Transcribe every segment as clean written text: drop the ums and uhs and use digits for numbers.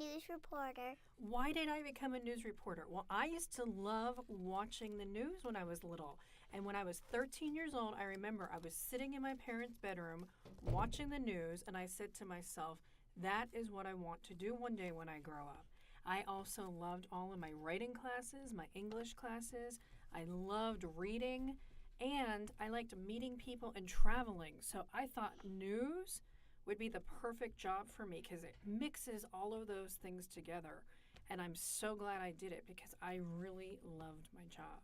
news reporter. Why did I become a news reporter? Well, I used to love watching the news when I was little. And when I was 13 years old, I remember I was sitting in my parents' bedroom watching the news, and I said to myself, that is what I want to do one day when I grow up. I also loved all of my writing classes, my English classes. I loved reading, and I liked meeting people and traveling. So I thought news would be the perfect job for me because it mixes all of those things together. And I'm so glad I did it because I really loved my job.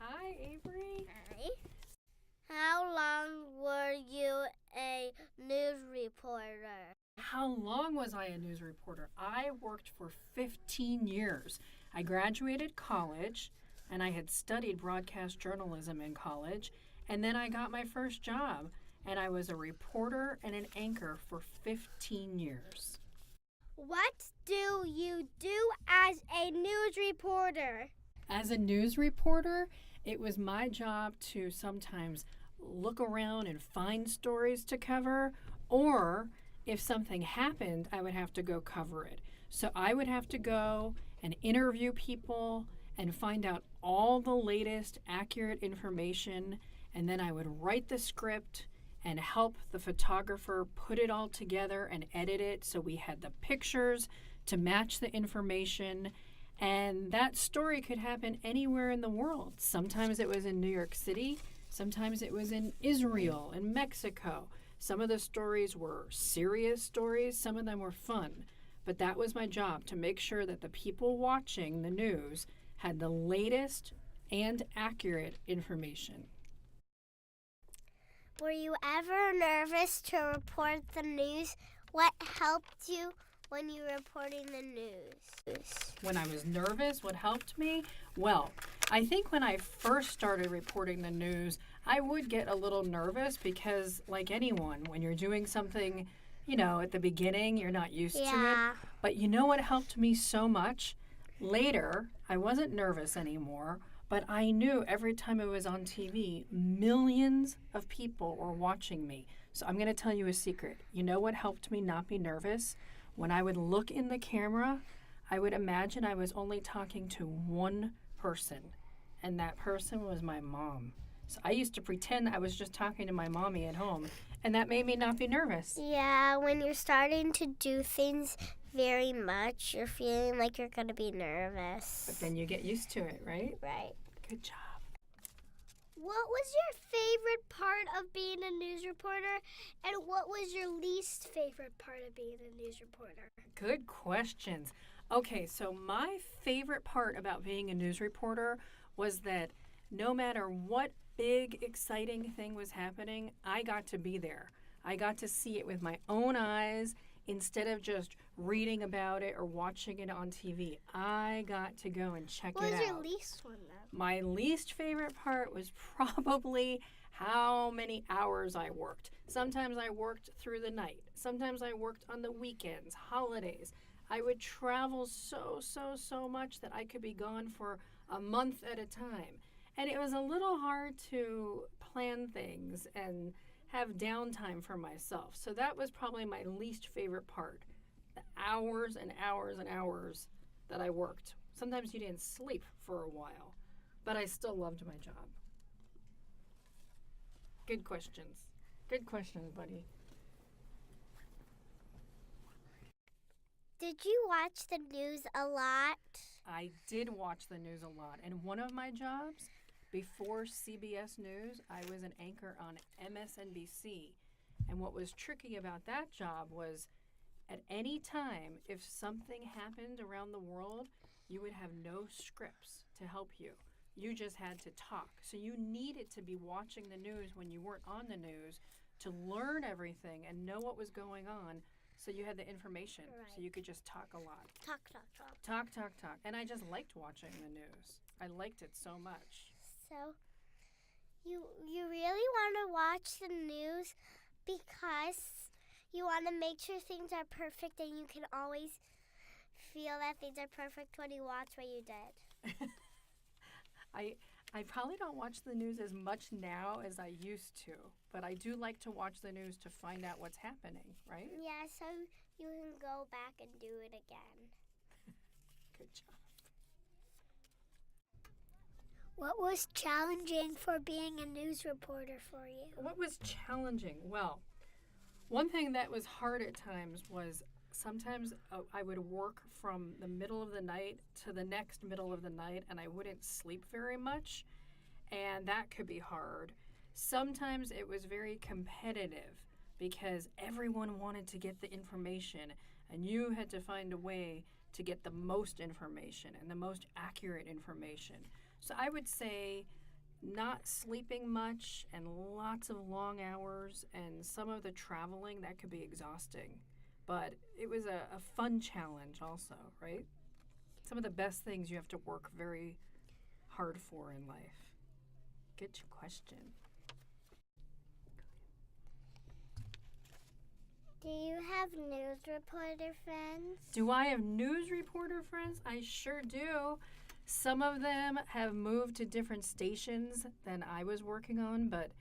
Hi, Avery. Hi. How long were you a news reporter? How long was I a news reporter? I worked for 15 years. I graduated college, and I had studied broadcast journalism in college, and then I got my first job, and I was a reporter and an anchor for 15 years. What do you do as a news reporter? As a news reporter, it was my job to sometimes look around and find stories to cover, or if something happened, I would have to go cover it. So I would have to go and interview people and find out all the latest accurate information, and then I would write the script and help the photographer put it all together and edit it so we had the pictures to match the information. And that story could happen anywhere in the world. Sometimes it was in New York City, sometimes it was in Israel and Mexico. Some of the stories were serious stories, some of them were fun. But that was my job, to make sure that the people watching the news had the latest and accurate information. Were you ever nervous to report the news? What helped you when you were reporting the news? When I was nervous, what helped me? Well, I think when I first started reporting the news, I would get a little nervous because, like anyone, when you're doing something, at the beginning, you're not used to it. But you know what helped me so much? Later, I wasn't nervous anymore, but I knew every time it was on TV, millions of people were watching me. So I'm going to tell you a secret. You know what helped me not be nervous? When I would look in the camera, I would imagine I was only talking to one person, and that person was my mom. So I used to pretend I was just talking to my mommy at home, and that made me not be nervous. Yeah, when you're starting to do things very much, you're feeling like you're going to be nervous. But then you get used to it, right? Right. Good job. What was your favorite part of being a news reporter, and what was your least favorite part of being a news reporter? Good questions. Okay, so my favorite part about being a news reporter was that no matter what big, exciting thing was happening, I got to be there. I got to see it with my own eyes instead of just reading about it or watching it on TV. I got to go and check it out. What was your least one, though? My least favorite part was probably how many hours I worked. Sometimes I worked through the night. Sometimes I worked on the weekends, holidays. I would travel so much that I could be gone for a month at a time. And it was a little hard to plan things and have downtime for myself. So that was probably my least favorite part. The hours and hours and hours that I worked. Sometimes you didn't sleep for a while, but I still loved my job. Good questions. Good questions, buddy. Did you watch the news a lot? I did watch the news a lot. And one of my jobs before CBS News, I was an anchor on MSNBC. And what was tricky about that job was at any time, if something happened around the world, you would have no scripts to help you. You just had to talk. So you needed to be watching the news when you weren't on the news to learn everything and know what was going on, so you had the information. Right. So you could just talk a lot. Talk. Talk. And I just liked watching the news. I liked it so much. So you really want to watch the news because you want to make sure things are perfect, and you can always feel that things are perfect when you watch what you did. I probably don't watch the news as much now as I used to, but I do like to watch the news to find out what's happening, right? Yeah, so you can go back and do it again. Good job. What was challenging for being a news reporter for you? What was challenging? Well, one thing that was hard at times was sometimes I would work from the middle of the night to the next middle of the night, and I wouldn't sleep very much, and that could be hard. Sometimes it was very competitive because everyone wanted to get the information, and you had to find a way to get the most information and the most accurate information. So I would say not sleeping much and lots of long hours and some of the traveling, that could be exhausting. But it was a fun challenge also, right? Some of the best things you have to work very hard for in life. Good question. Do you have news reporter friends? Do I have news reporter friends? I sure do. Some of them have moved to different stations than I was working on, but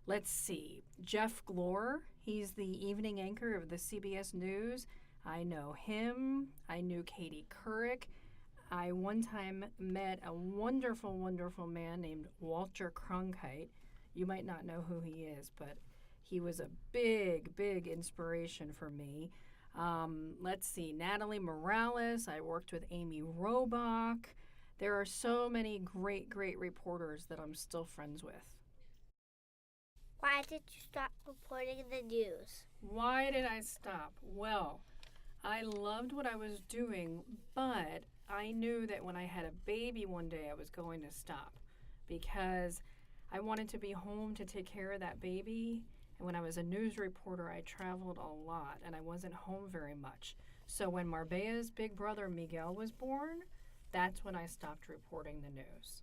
let's see. Jeff Glore, he's the evening anchor of the CBS News. I know him. I knew Katie Couric. I one time met a wonderful, wonderful man named Walter Cronkite. You might not know who he is, but he was a big, big inspiration for me. Let's see, Natalie Morales. I worked with Amy Robach. There are so many great, great reporters that I'm still friends with. Why did you stop reporting the news? Why did I stop? Well, I loved what I was doing, but I knew that when I had a baby one day, I was going to stop because I wanted to be home to take care of that baby. And when I was a news reporter, I traveled a lot and I wasn't home very much. So when Marbella's big brother Miguel was born, that's when I stopped reporting the news.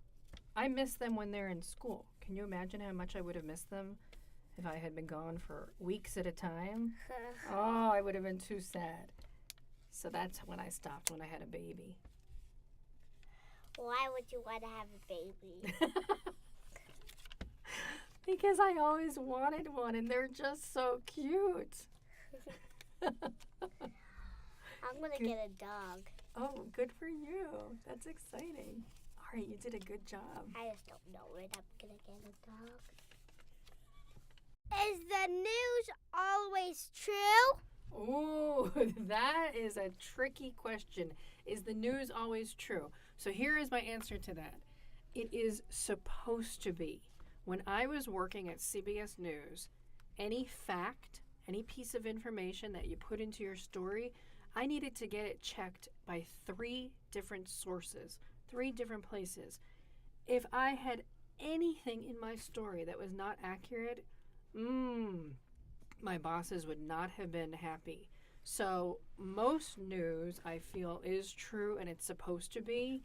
I miss them when they're in school. Can you imagine how much I would have missed them if I had been gone for weeks at a time? Oh, I would have been too sad. So that's when I stopped, when I had a baby. Why would you want to have a baby? Because I always wanted one and they're just so cute. I'm going to get a dog. Oh, good for you. That's exciting. All right, you did a good job. I just don't know when I'm going to get a dog. Is the news always true? Ooh, that is a tricky question. Is the news always true? So here is my answer to that. It is supposed to be. When I was working at CBS News, any fact, any piece of information that you put into your story, I needed to get it checked by 3 different sources, 3 different places. If I had anything in my story that was not accurate, my bosses would not have been happy. So most news, I feel, is true and it's supposed to be.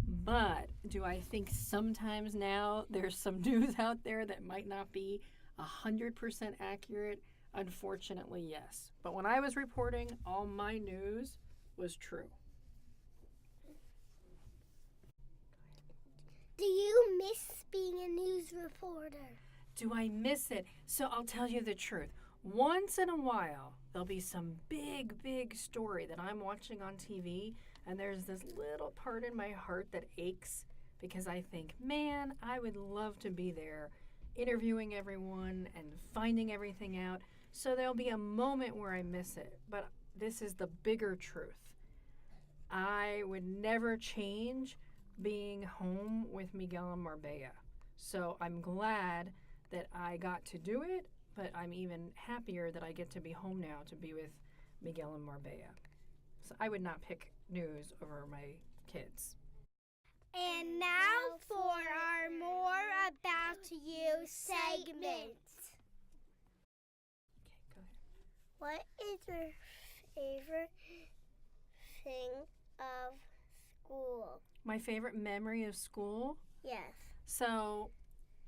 But do I think sometimes now there's some news out there that might not be 100% accurate? Unfortunately, yes. But when I was reporting, all my news was true. Do you miss being a news reporter? Do I miss it? So I'll tell you the truth. Once in a while, there'll be some big, big story that I'm watching on TV, and there's this little part in my heart that aches because I think, man, I would love to be there interviewing everyone and finding everything out. So there'll be a moment where I miss it, but this is the bigger truth. I would never change being home with Miguel and Marbella. So I'm glad that I got to do it, but I'm even happier that I get to be home now to be with Miguel and Marbella. So I would not pick news over my kids. And now for our More About You segment. Okay, go ahead. What is your favorite thing of school? My favorite memory of school? Yes. So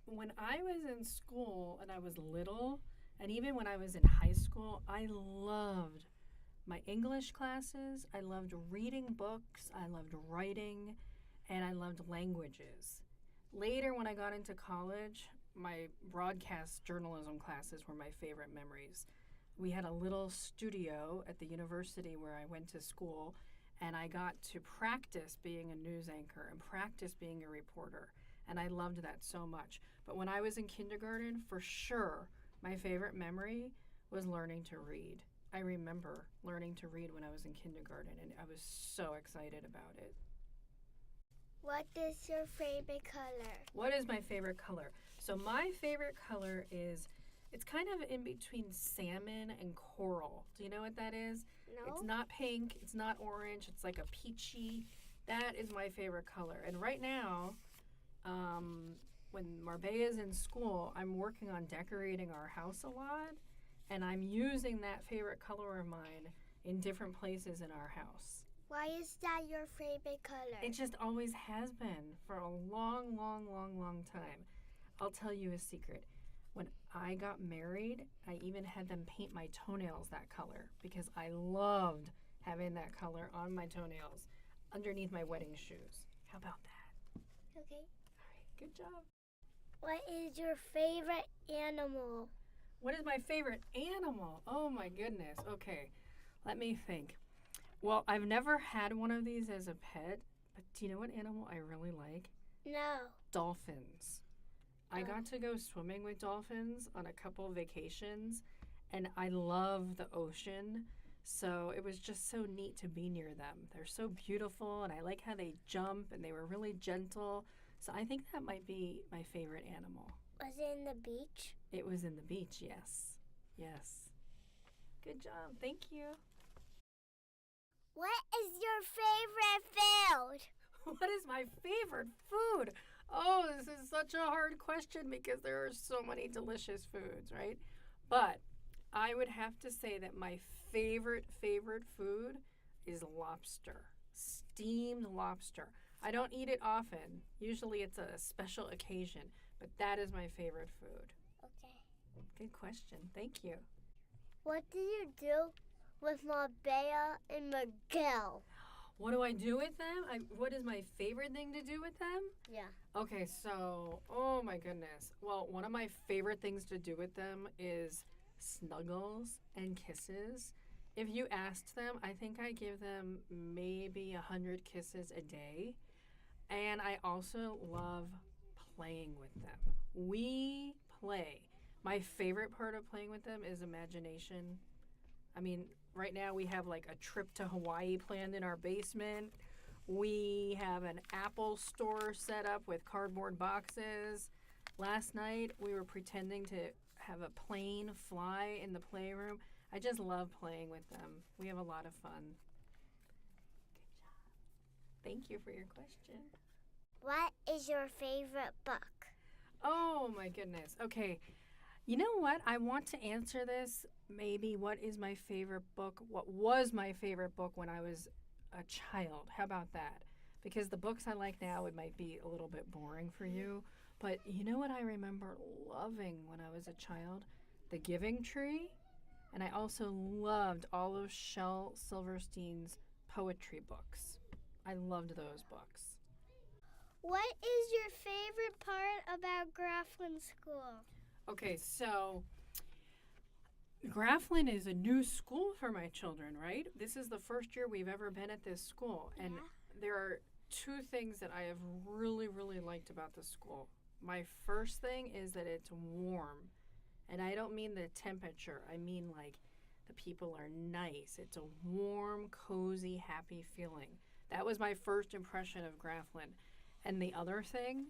when I was in school and I was little, and even when I was in high school, I loved my English classes. I loved reading books. I loved writing, and I loved languages. Later, when I got into college, my broadcast journalism classes were my favorite memories. We had a little studio at the university where I went to school, and I got to practice being a news anchor and practice being a reporter. And I loved that so much. But when I was in kindergarten, for sure, my favorite memory was learning to read. I remember learning to read when I was in kindergarten, and I was so excited about it. What is your favorite color? What is my favorite color? So my favorite color is, it's kind of in between salmon and coral. Do you know what that is? No. It's not pink, it's not orange, it's like a peachy. That is my favorite color. And right now, when Marbella is in school, I'm working on decorating our house a lot, and I'm using that favorite color of mine in different places in our house. Why is that your favorite color? It just always has been for a long, long, long, long time. I'll tell you a secret. When I got married, I even had them paint my toenails that color because I loved having that color on my toenails underneath my wedding shoes. How about that? Okay. All right, good job. What is your favorite animal? What is my favorite animal? Oh my goodness. Okay, let me think. Well, I've never had one of these as a pet, but do you know what animal I really like? No. Dolphins. I got to go swimming with dolphins on a couple vacations, and I love the ocean, so it was just so neat to be near them. They're so beautiful, and I like how they jump, and they were really gentle, so I think that might be my favorite animal. Was it in the beach? It was in the beach, yes. Yes. Good job. Thank you. What is your favorite food? What is my favorite food? Oh, this is such a hard question because there are so many delicious foods, right? But I would have to say that my favorite food is lobster, steamed lobster. I don't eat it often. Usually it's a special occasion, but that is my favorite food. Okay. Good question. Thank you. What do you do with Marbella and Miguel? What do I do with them? What is my favorite thing to do with them? Yeah. Okay, so, oh my goodness. Well, one of my favorite things to do with them is snuggles and kisses. If you asked them, I think I give them maybe 100 kisses a day. And I also love playing with them. We play. My favorite part of playing with them is imagination. I mean, right now we have like a trip to Hawaii planned in our basement. We have an Apple store set up with cardboard boxes. Last night we were pretending to have a plane fly in the playroom. I just love playing with them. We have a lot of fun. Good job. Thank you for your question. What is your favorite book? Oh my goodness. Okay. You know what? I want to answer this. Maybe what is my favorite book? What was my favorite book when I was a child? How about that? Because the books I like now, it might be a little bit boring for you. But you know what I remember loving when I was a child? The Giving Tree. And I also loved all of Shel Silverstein's poetry books. I loved those books. What is your favorite part about Grafflin School? Okay, so Grafflin is a new school for my children, right? This is the first year we've ever been at this school. And there are two things that I have really, really liked about the school. My first thing is that it's warm. And I don't mean the temperature. I mean like the people are nice. It's a warm, cozy, happy feeling. That was my first impression of Grafflin. And the other thing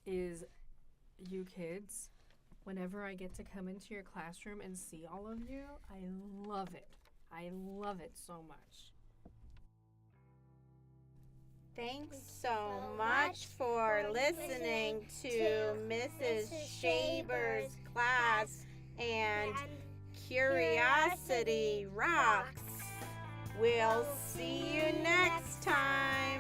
is you kids. Whenever I get to come into your classroom and see all of you, I love it. I love it so much. Thanks so much for listening to Mrs. Shaber's class and Curiosity Rocks. We'll see you next time.